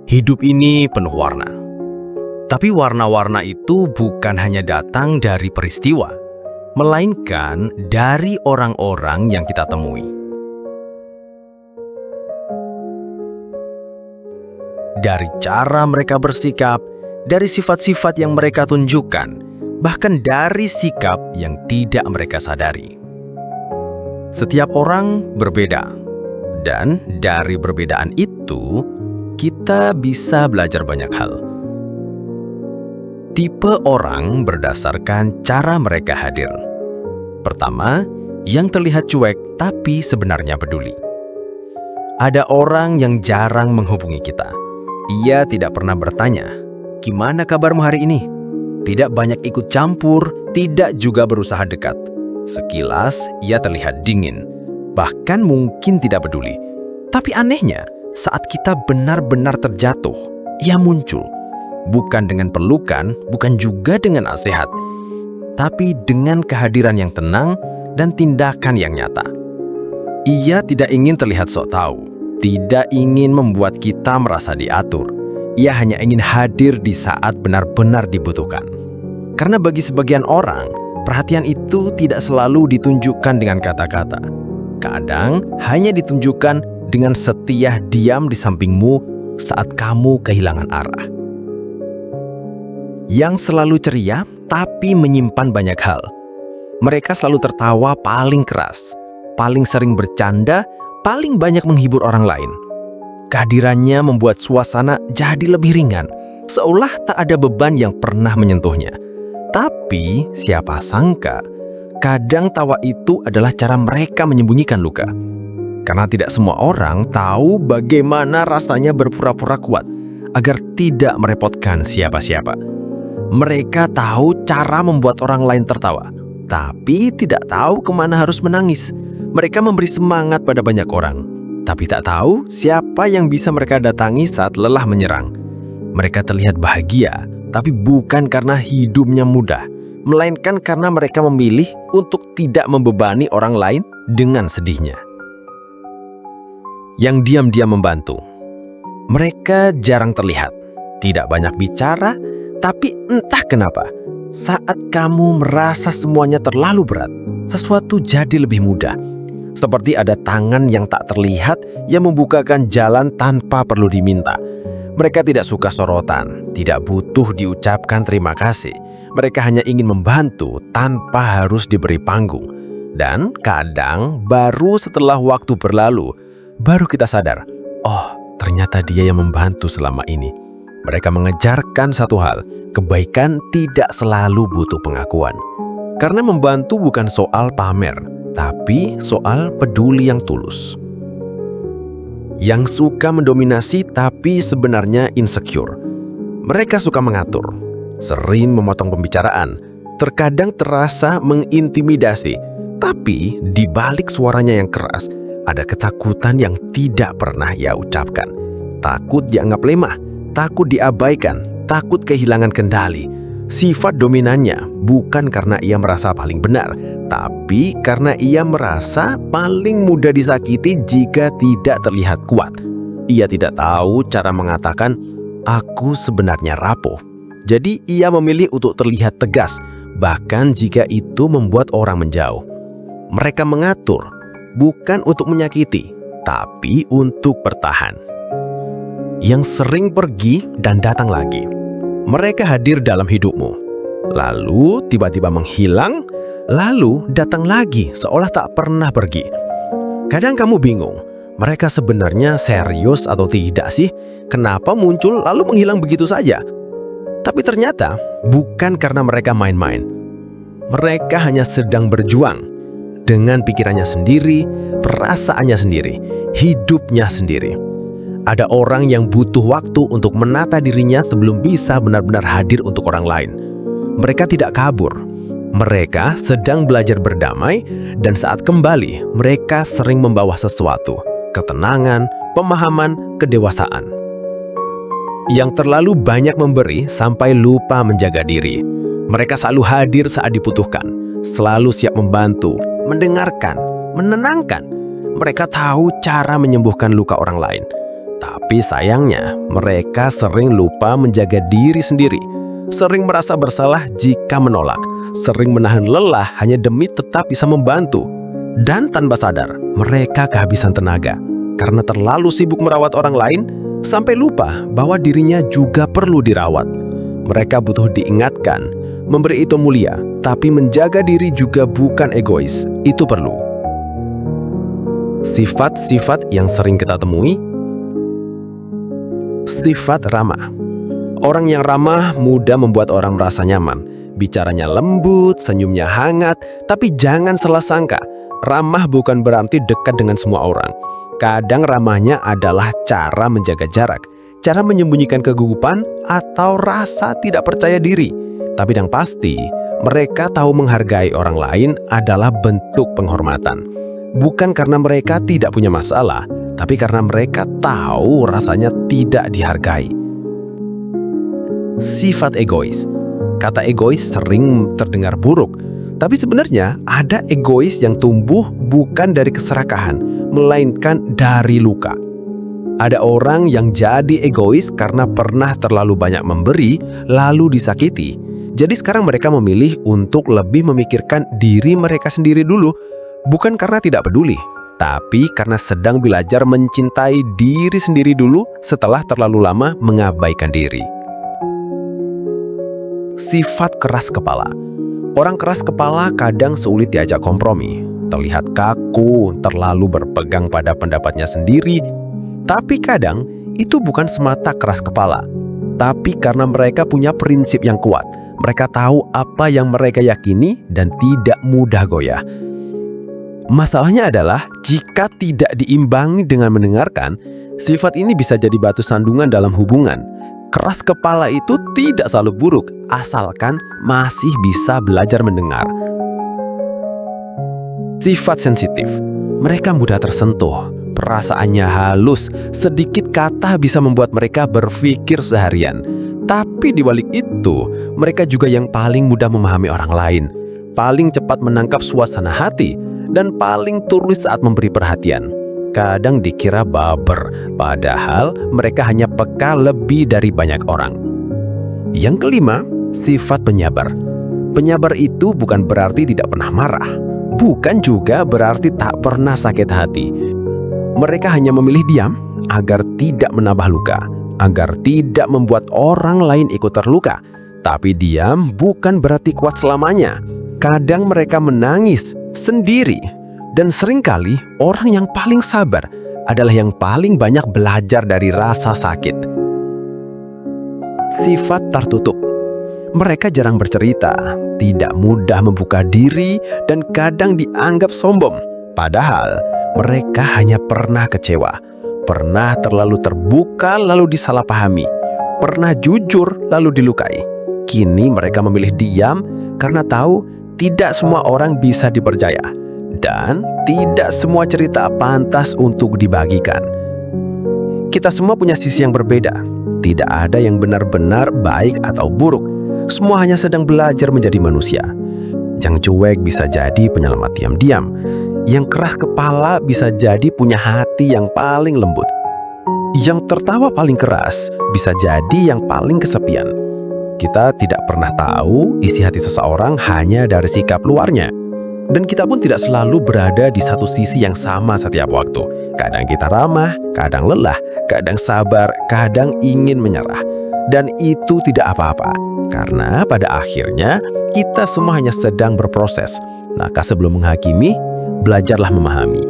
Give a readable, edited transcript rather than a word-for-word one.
Hidup ini penuh warna. Tapi warna-warna itu bukan hanya datang dari peristiwa, melainkan dari orang-orang yang kita temui. Dari cara mereka bersikap, dari sifat-sifat yang mereka tunjukkan, bahkan dari sikap yang tidak mereka sadari. Setiap orang berbeda, dan dari perbedaan itu, kita bisa belajar banyak hal. Tipe orang berdasarkan cara mereka hadir. Pertama, yang terlihat cuek tapi sebenarnya peduli. Ada orang yang jarang menghubungi kita. Ia tidak pernah bertanya, "Gimana kabarmu hari ini?" Tidak banyak ikut campur, tidak juga berusaha dekat. Sekilas, ia terlihat dingin, bahkan mungkin tidak peduli. Tapi anehnya, saat kita benar-benar terjatuh, ia muncul. Bukan dengan pelukan, bukan juga dengan nasihat, tapi dengan kehadiran yang tenang dan tindakan yang nyata. Ia tidak ingin terlihat sok tahu, tidak ingin membuat kita merasa diatur. Ia hanya ingin hadir di saat benar-benar dibutuhkan. Karena bagi sebagian orang, perhatian itu tidak selalu ditunjukkan dengan kata-kata. Kadang hanya ditunjukkan dengan setia diam di sampingmu saat kamu kehilangan arah. Yang selalu ceria, tapi menyimpan banyak hal. Mereka selalu tertawa paling keras, paling sering bercanda, paling banyak menghibur orang lain. Kehadirannya membuat suasana jadi lebih ringan, seolah tak ada beban yang pernah menyentuhnya. Tapi, siapa sangka, kadang tawa itu adalah cara mereka menyembunyikan luka. Karena tidak semua orang tahu bagaimana rasanya berpura-pura kuat agar tidak merepotkan siapa-siapa. Mereka tahu cara membuat orang lain tertawa, tapi tidak tahu kemana harus menangis. Mereka memberi semangat pada banyak orang, tapi tak tahu siapa yang bisa mereka datangi saat lelah menyerang. Mereka terlihat bahagia, tapi bukan karena hidupnya mudah, melainkan karena mereka memilih untuk tidak membebani orang lain dengan sedihnya. Yang diam-diam membantu. Mereka jarang terlihat, tidak banyak bicara, tapi entah kenapa, saat kamu merasa semuanya terlalu berat, sesuatu jadi lebih mudah. Seperti ada tangan yang tak terlihat yang membukakan jalan tanpa perlu diminta. Mereka tidak suka sorotan, tidak butuh diucapkan terima kasih. Mereka hanya ingin membantu tanpa harus diberi panggung. Dan kadang baru setelah waktu berlalu, baru kita sadar, oh ternyata dia yang membantu selama ini. Mereka mengejarkan satu hal, kebaikan tidak selalu butuh pengakuan. Karena membantu bukan soal pamer, tapi soal peduli yang tulus. Yang suka mendominasi tapi sebenarnya insecure. Mereka suka mengatur, sering memotong pembicaraan, terkadang terasa mengintimidasi, tapi di balik suaranya yang keras, ada ketakutan yang tidak pernah ia ucapkan. Takut dianggap lemah, takut diabaikan, takut kehilangan kendali. Sifat dominannya bukan karena ia merasa paling benar, tapi karena ia merasa paling mudah disakiti jika tidak terlihat kuat. Ia tidak tahu cara mengatakan, "Aku sebenarnya rapuh." Jadi ia memilih untuk terlihat tegas, bahkan jika itu membuat orang menjauh. Mereka mengatur, bukan untuk menyakiti, tapi untuk bertahan. Yang sering pergi dan datang lagi. Mereka hadir dalam hidupmu, lalu tiba-tiba menghilang, lalu datang lagi seolah tak pernah pergi. Kadang kamu bingung, mereka sebenarnya serius atau tidak sih? Kenapa muncul lalu menghilang begitu saja? Tapi ternyata bukan karena mereka main-main. Mereka hanya sedang berjuang dengan pikirannya sendiri, perasaannya sendiri, hidupnya sendiri. Ada orang yang butuh waktu untuk menata dirinya sebelum bisa benar-benar hadir untuk orang lain. Mereka tidak kabur. Mereka sedang belajar berdamai, dan saat kembali, mereka sering membawa sesuatu, ketenangan, pemahaman, kedewasaan. Yang terlalu banyak memberi sampai lupa menjaga diri. Mereka selalu hadir saat dibutuhkan, selalu siap membantu, mendengarkan, menenangkan. Mereka tahu cara menyembuhkan luka orang lain. Tapi sayangnya, mereka sering lupa menjaga diri sendiri. Sering merasa bersalah jika menolak. Sering menahan lelah hanya demi tetap bisa membantu. Dan tanpa sadar, mereka kehabisan tenaga. Karena terlalu sibuk merawat orang lain, sampai lupa bahwa dirinya juga perlu dirawat. Mereka butuh diingatkan, memberi itu mulia, tapi menjaga diri juga bukan egois. Itu perlu. Sifat-sifat yang sering kita temui. Sifat ramah. Orang yang ramah mudah membuat orang merasa nyaman. Bicaranya lembut, senyumnya hangat, tapi jangan salah sangka. Ramah bukan berarti dekat dengan semua orang. Kadang ramahnya adalah cara menjaga jarak, cara menyembunyikan kegugupan atau rasa tidak percaya diri. Tapi yang pasti, mereka tahu menghargai orang lain adalah bentuk penghormatan. Bukan karena mereka tidak punya masalah, tapi karena mereka tahu rasanya tidak dihargai. Sifat egois. Kata egois sering terdengar buruk, tapi sebenarnya ada egois yang tumbuh bukan dari keserakahan, melainkan dari luka. Ada orang yang jadi egois karena pernah terlalu banyak memberi, lalu disakiti. Jadi sekarang mereka memilih untuk lebih memikirkan diri mereka sendiri dulu, bukan karena tidak peduli, tapi karena sedang belajar mencintai diri sendiri dulu setelah terlalu lama mengabaikan diri. Sifat keras kepala. Orang keras kepala kadang sulit diajak kompromi. Terlihat kaku, terlalu berpegang pada pendapatnya sendiri. Tapi kadang itu bukan semata keras kepala, tapi karena mereka punya prinsip yang kuat. Mereka tahu apa yang mereka yakini dan tidak mudah goyah. Masalahnya adalah jika tidak diimbangi dengan mendengarkan, sifat ini bisa jadi batu sandungan dalam hubungan. Keras kepala itu tidak selalu buruk, asalkan masih bisa belajar mendengar. Sifat sensitif. Mereka mudah tersentuh, perasaannya halus, sedikit kata bisa membuat mereka berpikir seharian. Tapi di balik itu, mereka juga yang paling mudah memahami orang lain, paling cepat menangkap suasana hati, dan paling tulus saat memberi perhatian. Kadang dikira baper, padahal mereka hanya peka lebih dari banyak orang. Yang kelima, sifat penyabar. Penyabar itu bukan berarti tidak pernah marah, bukan juga berarti tak pernah sakit hati. Mereka hanya memilih diam agar tidak menambah luka, agar tidak membuat orang lain ikut terluka. Tapi diam bukan berarti kuat selamanya. Kadang mereka menangis sendiri. Dan seringkali orang yang paling sabar adalah yang paling banyak belajar dari rasa sakit. Sifat tertutup. Mereka jarang bercerita, tidak mudah membuka diri, dan kadang dianggap sombong. Padahal mereka hanya pernah kecewa, pernah terlalu terbuka lalu disalahpahami, pernah jujur lalu dilukai. Kini mereka memilih diam karena tahu tidak semua orang bisa dipercaya. Dan tidak semua cerita pantas untuk dibagikan. Kita semua punya sisi yang berbeda. Tidak ada yang benar-benar baik atau buruk. Semua hanya sedang belajar menjadi manusia. Yang cuek bisa jadi penyelamat diam-diam. Yang keras kepala bisa jadi punya hati yang paling lembut. Yang tertawa paling keras bisa jadi yang paling kesepian. Kita tidak pernah tahu isi hati seseorang hanya dari sikap luarnya. Dan kita pun tidak selalu berada di satu sisi yang sama setiap waktu. Kadang kita ramah, kadang lelah, kadang sabar, kadang ingin menyerah. Dan itu tidak apa-apa, karena pada akhirnya kita semua hanya sedang berproses. Maka sebelum menghakimi, belajarlah memahami.